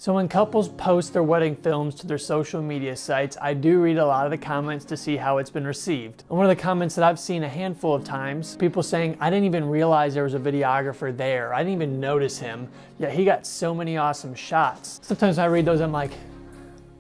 So when couples post their wedding films to their social media sites, I do read a lot of the comments to see how it's been received. And one of the comments that I've seen a handful of times, people saying, I didn't even realize there was a videographer there. I didn't even notice him. Yeah, he got so many awesome shots. Sometimes when I read those, I'm like,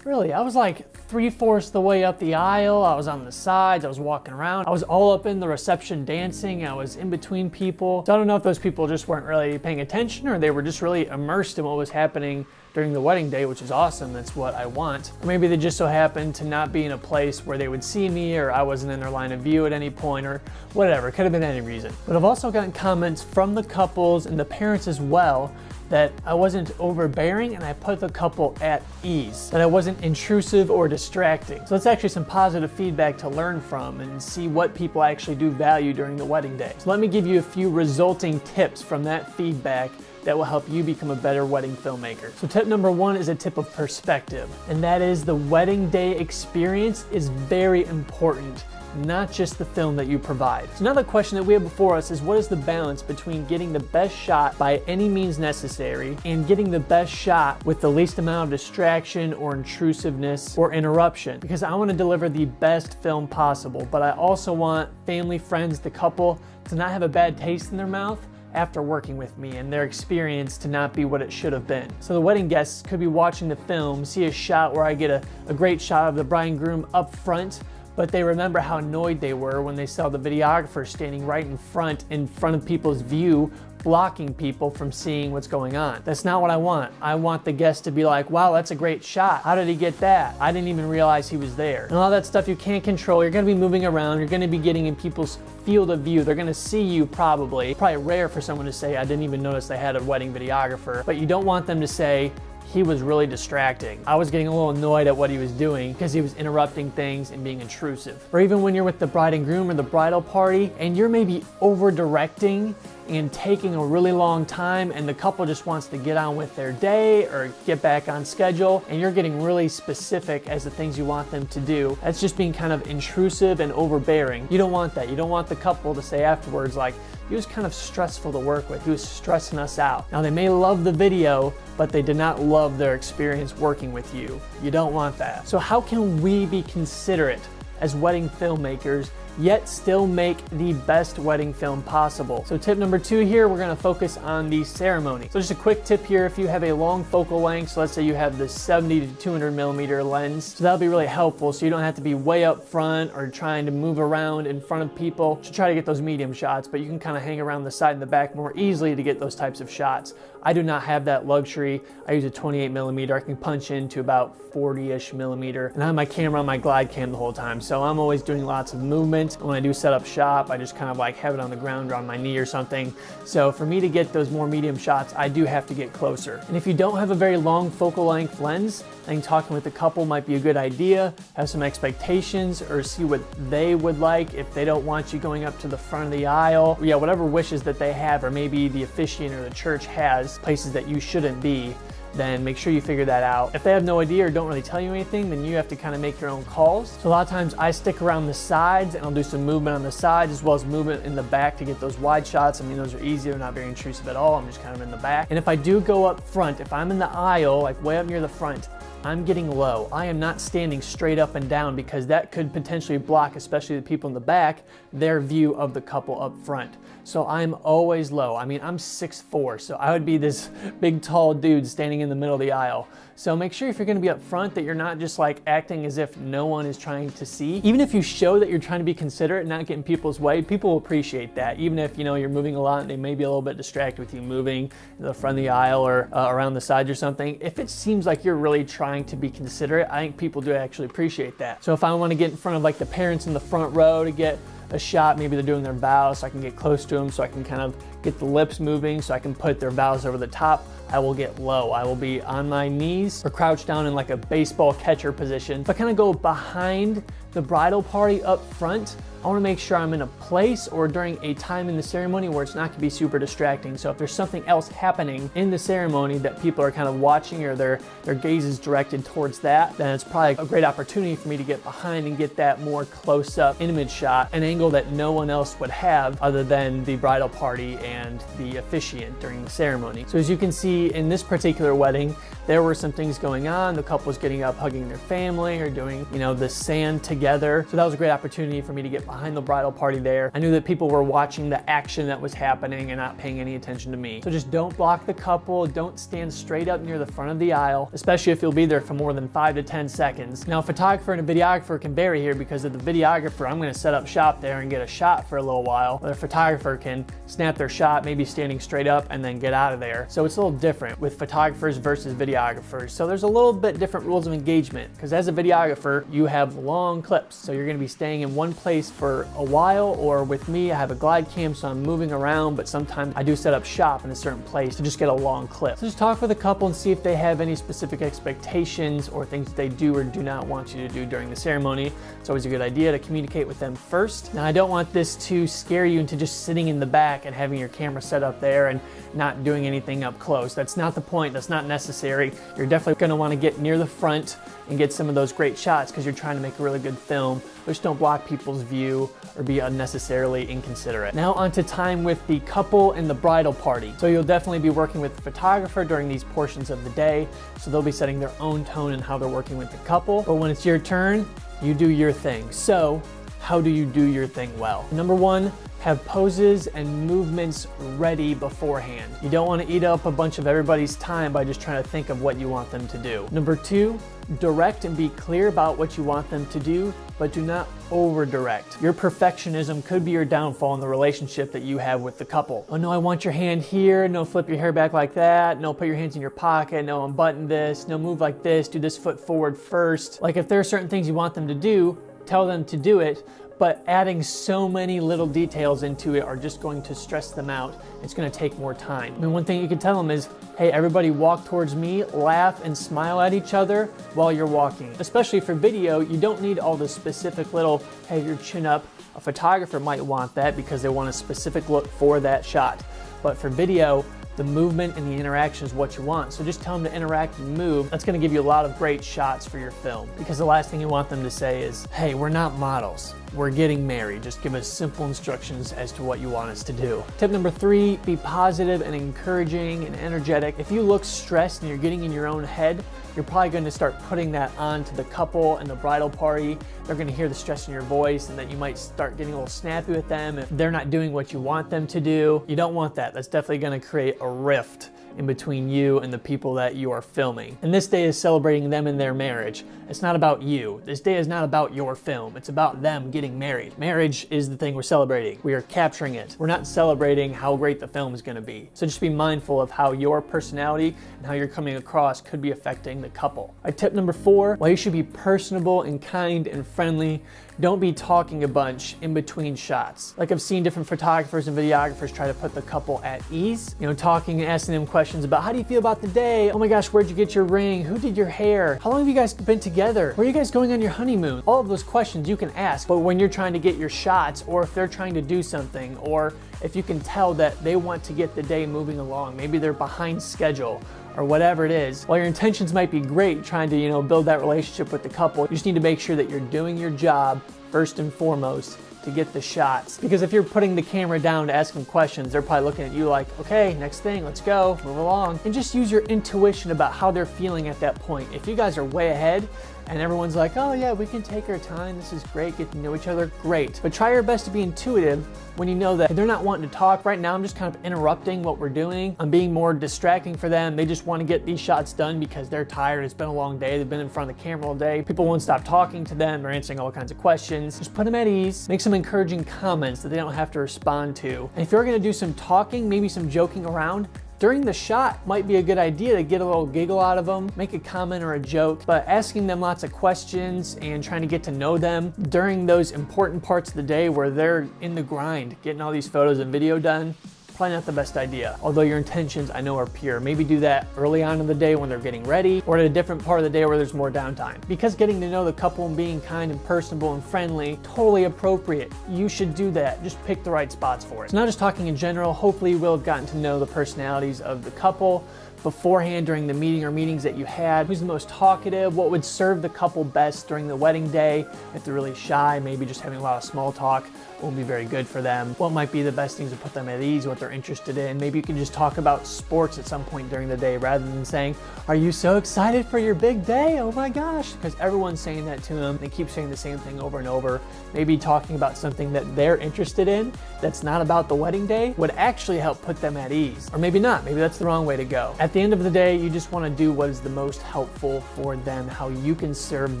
really? I was like 3/4 the way up the aisle. I was on the sides. I was walking around. I was all up in the reception dancing. I was in between people. So I don't know if those people just weren't really paying attention or they were just really immersed in what was happening during the wedding day, which is awesome. That's what I want. Or maybe they just so happened to not be in a place where they would see me, or I wasn't in their line of view at any point, or whatever. It could have been any reason. But I've also gotten comments from the couples and the parents as well that I wasn't overbearing and I put the couple at ease, that I wasn't intrusive or distracting. So that's actually some positive feedback to learn from and see what people actually do value during the wedding day. So let me give you a few resulting tips from that feedback that will help you become a better wedding filmmaker. So tip number one is a tip of perspective, and that is the wedding day experience is very important, not just the film that you provide. So now the question that we have before us is, what is the balance between getting the best shot by any means necessary and getting the best shot with the least amount of distraction or intrusiveness or interruption? Because I want to deliver the best film possible, but I also want family, friends, the couple to not have a bad taste in their mouth after working with me, and their experience to not be what it should have been. So the wedding guests could be watching the film, see a shot where I get a great shot of the bride and groom up front, but they remember how annoyed they were when they saw the videographer standing right in front of people's view, blocking people from seeing what's going on. That's not what I want. I want the guest to be like, wow, that's a great shot. How did he get that? I didn't even realize he was there. And all that stuff you can't control. You're gonna be moving around. You're gonna be getting in people's field of view. They're gonna see you probably. Probably rare for someone to say, I didn't even notice they had a wedding videographer. But you don't want them to say, he was really distracting. I was getting a little annoyed at what he was doing because he was interrupting things and being intrusive. Or even when you're with the bride and groom or the bridal party and you're maybe over directing and taking a really long time and the couple just wants to get on with their day or get back on schedule and you're getting really specific as the things you want them to do. That's just being kind of intrusive and overbearing. You don't want that. You don't want the couple to say afterwards like, he was kind of stressful to work with. He was stressing us out. Now they may love the video, but they did not love their experience working with you. You don't want that. So how can we be considerate as wedding filmmakers, yet still make the best wedding film possible? So tip number two here, we're gonna focus on the ceremony. So just a quick tip here, if you have a long focal length, so let's say you have the 70 to 200 millimeter lens, so that'll be really helpful so you don't have to be way up front or trying to move around in front of people to try to get those medium shots, but you can kind of hang around the side and the back more easily to get those types of shots. I do not have that luxury. I use a 28 millimeter. I can punch into about 40-ish millimeter, and I have my camera on my glide cam the whole time, so I'm always doing lots of movement. When I do set up shop, I just kind of like have it on the ground or on my knee or something. So for me to get those more medium shots, I do have to get closer. And if you don't have a very long focal length lens, I think talking with the couple might be a good idea. Have some expectations or see what they would like if they don't want you going up to the front of the aisle. Yeah, whatever wishes that they have, or maybe the officiant or the church has places that you shouldn't be, then make sure you figure that out. If they have no idea or don't really tell you anything, then you have to kind of make your own calls. So a lot of times I stick around the sides and I'll do some movement on the sides as well as movement in the back to get those wide shots. I mean, those are easy, they're not very intrusive at all. I'm just kind of in the back. And if I do go up front, if I'm in the aisle, like way up near the front, I'm getting low. I am not standing straight up and down because that could potentially block, especially the people in the back, their view of the couple up front. So I'm always low. I mean, I'm 6'4", so I would be this big, tall dude standing in the middle of the aisle. So make sure if you're gonna be up front that you're not just like acting as if no one is trying to see. Even if you show that you're trying to be considerate and not get in people's way, people will appreciate that. Even if, you know, you're moving a lot and they may be a little bit distracted with you moving to the front of the aisle or around the sides or something. If it seems like you're really trying to be considerate, I think people do actually appreciate that. So if I wanna get in front of like the parents in the front row to get a shot, maybe they're doing their vows, so I can get close to them, so I can kind of get the lips moving, so I can put their vows over the top. I will get low. I will be on my knees or crouched down in like a baseball catcher position. If I kind of go behind the bridal party up front, I want to make sure I'm in a place or during a time in the ceremony where it's not going to be super distracting. So if there's something else happening in the ceremony that people are kind of watching or their gaze is directed towards that, then it's probably a great opportunity for me to get behind and get that more close-up image shot, an angle that no one else would have other than the bridal party and the officiant during the ceremony. So as you can see in this particular wedding, there were some things going on. The couple was getting up, hugging their family, or doing, the sand together. So that was a great opportunity for me to get behind the bridal party there. I knew that people were watching the action that was happening and not paying any attention to me. So just don't block the couple. Don't stand straight up near the front of the aisle, especially if you'll be there for more than 5 to 10 seconds. Now, a photographer and a videographer can vary here, because of the videographer, I'm gonna set up shop there and get a shot for a little while. The photographer can snap their shot, maybe standing straight up, and then get out of there. So it's a little different with photographers versus videographers. So there's a little bit different rules of engagement, because as a videographer, you have long clips. So you're gonna be staying in one place for a while, or with me, I have a glide cam, so I'm moving around, but sometimes I do set up shop in a certain place to just get a long clip. So just talk with a couple and see if they have any specific expectations or things that they do or do not want you to do during the ceremony. It's always a good idea to communicate with them first. Now, I don't want this to scare you into just sitting in the back and having your camera set up there and not doing anything up close. That's not the point. That's not necessary. You're definitely going to want to get near the front and get some of those great shots, because you're trying to make a really good film. Just don't block people's view or be unnecessarily inconsiderate. Now onto time with the couple and the bridal party. So you'll definitely be working with the photographer during these portions of the day. So they'll be setting their own tone in how they're working with the couple. But when it's your turn, you do your thing. So how do you do your thing well? Number one, have poses and movements ready beforehand. You don't want to eat up a bunch of everybody's time by just trying to think of what you want them to do. Number two, direct and be clear about what you want them to do, but do not over-direct. Your perfectionism could be your downfall in the relationship that you have with the couple. Oh no, I want your hand here. No, flip your hair back like that. No, put your hands in your pocket. No, unbutton this. No, move like this. Do this foot forward first. Like, if there are certain things you want them to do, tell them to do it, but adding so many little details into it are just going to stress them out. It's gonna take more time. I mean, one thing you can tell them is, hey, everybody walk towards me, laugh and smile at each other while you're walking. Especially for video, you don't need all the specific little, hey, your chin up. A photographer might want that because they want a specific look for that shot. But for video, the movement and the interaction is what you want. So just tell them to interact and move. That's gonna give you a lot of great shots for your film, because the last thing you want them to say is, hey, we're not models, we're getting married. Just give us simple instructions as to what you want us to do. Tip number three, be positive and encouraging and energetic. If you look stressed and you're getting in your own head, you're probably going to start putting that on to the couple and the bridal party. They're going to hear the stress in your voice, and then you might start getting a little snappy with them if they're not doing what you want them to do. You don't want that. That's definitely going to create a rift in between you and the people that you are filming. And this day is celebrating them and their marriage. It's not about you. This day is not about your film. It's about them getting married. Marriage is the thing we're celebrating. We are capturing it. We're not celebrating how great the film is going to be. So just be mindful of how your personality and how you're coming across could be affecting the couple. Tip number four, while you should be personable and kind and friendly, don't be talking a bunch in between shots. Like, I've seen different photographers and videographers try to put the couple at ease, talking and asking them questions about, how do you feel about the day? Oh my gosh, where'd you get your ring? Who did your hair? How long have you guys been together? Where are you guys going on your honeymoon? All of those questions you can ask, but when you're trying to get your shots, or if they're trying to do something, or if you can tell that they want to get the day moving along, maybe they're behind schedule, or whatever it is, while your intentions might be great trying to, build that relationship with the couple, you just need to make sure that you're doing your job first and foremost to get the shots. Because if you're putting the camera down to ask them questions, they're probably looking at you like, okay, next thing, let's go, move along. And just use your intuition about how they're feeling at that point. If you guys are way ahead and everyone's like, oh yeah, we can take our time, this is great, get to know each other, great. But try your best to be intuitive when you know that they're not wanting to talk. Right now, I'm just kind of interrupting what we're doing. I'm being more distracting for them. They just want to get these shots done because they're tired. It's been a long day. They've been in front of the camera all day. People won't stop talking to them or answering all kinds of questions. Just put them at ease. Make some encouraging comments that they don't have to respond to. And if you're gonna do some talking, maybe some joking around, during the shot might be a good idea to get a little giggle out of them, make a comment or a joke, but asking them lots of questions and trying to get to know them during those important parts of the day where they're in the grind, getting all these photos and video done, probably not the best idea. Although your intentions, I know, are pure. Maybe do that early on in the day when they're getting ready, or at a different part of the day where there's more downtime. Because getting to know the couple and being kind and personable and friendly, totally appropriate. You should do that. Just pick the right spots for it. So not just talking in general, hopefully you will have gotten to know the personalities of the couple, beforehand during the meeting or meetings that you had. Who's the most talkative? What would serve the couple best during the wedding day? If they're really shy, maybe just having a lot of small talk won't be very good for them. What might be the best things to put them at ease, what they're interested in. Maybe you can just talk about sports at some point during the day rather than saying, are you so excited for your big day? Oh my gosh, because everyone's saying that to them. They keep saying the same thing over and over. Maybe talking about something that they're interested in that's not about the wedding day would actually help put them at ease. Or maybe not, maybe that's the wrong way to go. At the end of the day, you just want to do what is the most helpful for them, how you can serve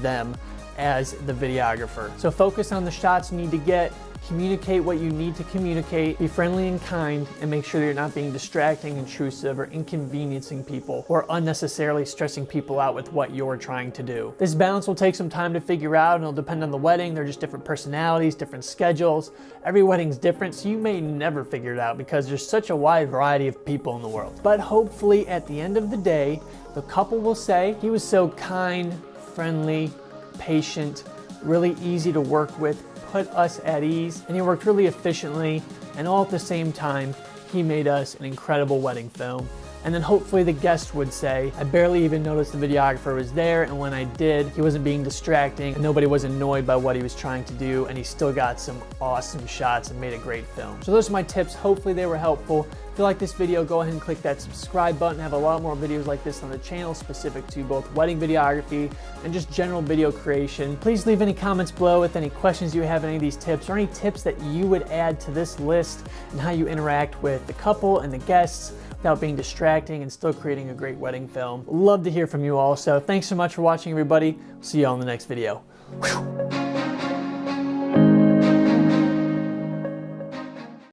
them as the videographer. So focus on the shots you need to get, communicate what you need to communicate, be friendly and kind, and make sure that you're not being distracting, intrusive, or inconveniencing people, or unnecessarily stressing people out with what you're trying to do. This balance will take some time to figure out, and it'll depend on the wedding. They're just different personalities, different schedules. Every wedding's different, so you may never figure it out because there's such a wide variety of people in the world. But hopefully at the end of the day, the couple will say, he was so kind, friendly, patient, really easy to work with, put us at ease, and he worked really efficiently, and all at the same time, he made us an incredible wedding film. And then hopefully the guest would say, I barely even noticed the videographer was there, and when I did, he wasn't being distracting, and nobody was annoyed by what he was trying to do, and he still got some awesome shots and made a great film. So those are my tips. Hopefully they were helpful. If you like this video, go ahead and click that subscribe button. I have a lot more videos like this on the channel specific to both wedding videography and just general video creation. Please leave any comments below with any questions you have, any of these tips, or any tips that you would add to this list and how you interact with the couple and the guests without being distracting and still creating a great wedding film. Love to hear from you all. So thanks so much for watching, everybody. See you all in the next video. Whew.